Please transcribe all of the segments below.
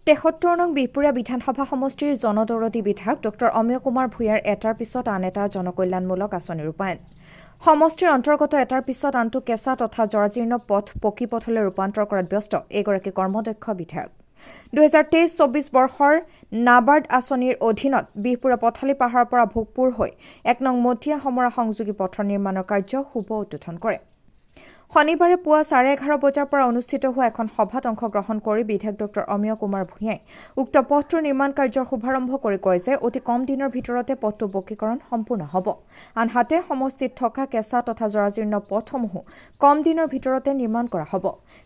৭৩ নং বিহপুৰীয়া বিধানসভা সমষ্টিৰ জনদৰদী বিধায়ক ডক্টৰ অমিয় কুমাৰ ভূঞাৰ এটাৰ পিছত আন এটা জনকল্যাণমূলক আঁচনি ৰূপায়ণ। সমষ্টিৰ অন্তৰ্গত এটাৰ পিছত আনটো কেঁচা তথা জৰাজীৰ্ণ পথ পকী পথলৈ ৰূপান্তৰ কৰাত ব্যস্ত এইগৰাকী কৰ্মদক্ষ বিধায়ক। ২০২৩-২৪ বৰ্ষৰ নাবাৰ্ড আঁচনিৰ অধীনত বিহপুৰীয়া পথালি পাহাৰৰ পৰা ভোগপুৰ হৈ ১ নং মতিয়া সমৰা সংযোগী পথৰ নিৰ্মাণৰ কাৰ্য শুভ উদ্বোধন কৰে। শনিবাৰে পুৱা 11:30 বজাৰ পৰা অনুষ্ঠিত হোৱা এখন সভাত অংশগ্ৰহণ কৰি বিধায়ক ডক্টৰ অমিয় কুমাৰ ভূঞাই উক্ত পথটোৰ নিৰ্মাণ কাৰ্যৰ শুভাৰম্ভ কৰি কয় যে অতি কম দিনৰ ভিতৰতে পথটো পকীকৰণ সম্পূৰ্ণ হ'ব। আনহাতে সমষ্টিত থকা কেঁচা তথা জৰাজীৰ্ণ পথসমূহো কম দিনৰ ভিতৰতে নিৰ্মাণ কৰা হ'ব।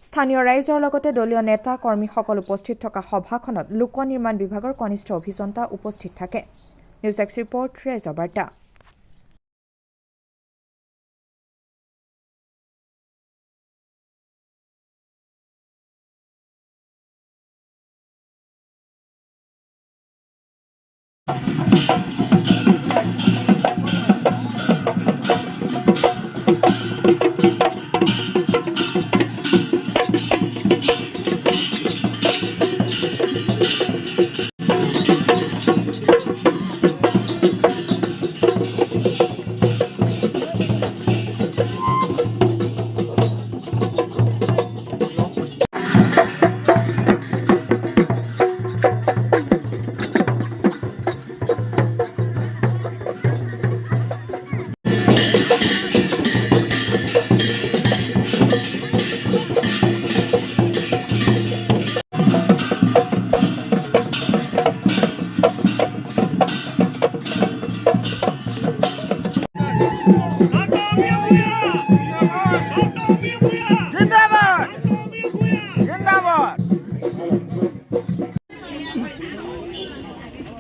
স্থানীয় ৰাইজৰ লগতে দলীয় নেতা কৰ্মীসকল উপস্থিত থকা সভাখনত লোক নিৰ্মাণ বিভাগৰ কনিষ্ঠ অভিযন্তা উপস্থিত থাকে। নিউজ এক্স ৰিপৰ্ট ৰাইজৰ বাৰ্তা।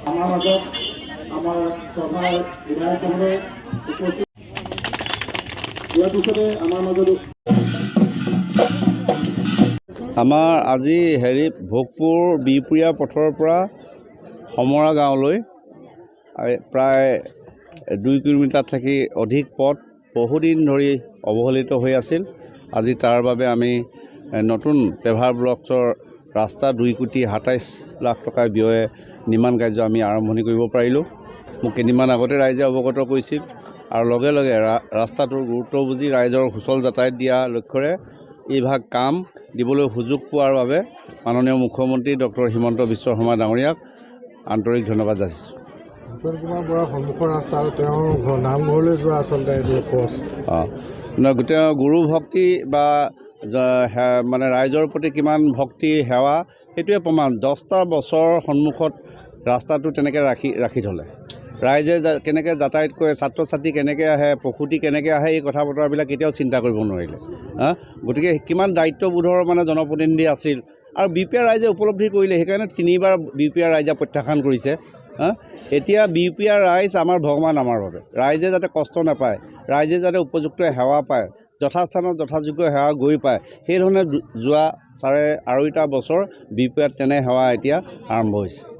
আমাৰ মাজত আমাৰ সভাৰ বিধায়কসকলে উপস্থিত ইয়াৰ পিছতে আমাৰ মাজত আমাৰ আজি ভোগপুৰ বিহপুৰীয়া পথৰ পৰা সমৰা গাঁৱলৈ প্ৰায় 2 কিলোমিটাৰ থাকি অধিক পথ বহুদিন ধৰি অৱহেলিত হৈ আছিল। আজি তাৰ বাবে আমি নতুন পেভাৰ ব্লকছৰ ৰাস্তা 2,27,00,000 টকা ব্যয়ে নিৰ্মাণ কাৰ্য আমি আৰম্ভণি কৰিব পাৰিলোঁ। মোক কেইদিনমান আগতে ৰাইজে অৱগত কৰিছিল আৰু লগে লগে ৰাস্তাটোৰ গুৰুত্ব বুজি ৰাইজৰ সুচল যাতায়াত দিয়া লক্ষ্যৰে এইভাগ কাম দিবলৈ সুযোগ পোৱাৰ বাবে মাননীয় মুখ্যমন্ত্ৰী ডক্টৰ হিমন্ত বিশ্ব শৰ্মা ডাঙৰীয়াক আন্তৰিক ধন্যবাদ যাচিছোঁ। কুমাৰ বৰা সন্মুখৰ ৰাস্তা আৰু তেওঁৰ নামঘৰলৈ যোৱা আচলতে গোটেই গুৰু ভক্তি বা মানে ৰাইজৰ প্ৰতি কিমান ভক্তি সেৱা সেইটোৱে প্ৰমাণ। 10টা বছৰ সন্মুখত ৰাস্তাটো তেনেকৈ ৰাখি থ'লে ৰাইজে কেনেকৈ যাতায়াত কৰে, ছাত্ৰ ছাত্ৰী কেনেকৈ আহে, প্ৰসূতি কেনেকৈ আহে, এই কথা বতৰাবিলাক কেতিয়াও চিন্তা কৰিব নোৱাৰিলে। গতিকে কিমান দায়িত্ববোধৰ মানে জনপ্ৰতিনিধি আছিল আৰু বিহপুৰীয়া ৰাইজে উপলব্ধি কৰিলে। সেইকাৰণে 3বাৰ বিহপুৰীয়া ৰাইজে প্ৰত্যাখ্যান কৰিছে। এতিয়া বিহপুৰীয়া ৰাইজ আমাৰ ভগৱান আমাৰ বাবে। ৰাইজে যাতে কষ্ট নাপায়, ৰাইজে যাতে উপযুক্ত সেৱা পায়, যথাস্থানত যথাযোগ্য সেৱা গৈ পায়, সেইধৰণে যোৱা 2.5 বছৰ বিহপুৰীয়াত তেনে সেৱা এতিয়া আৰম্ভ হৈছে।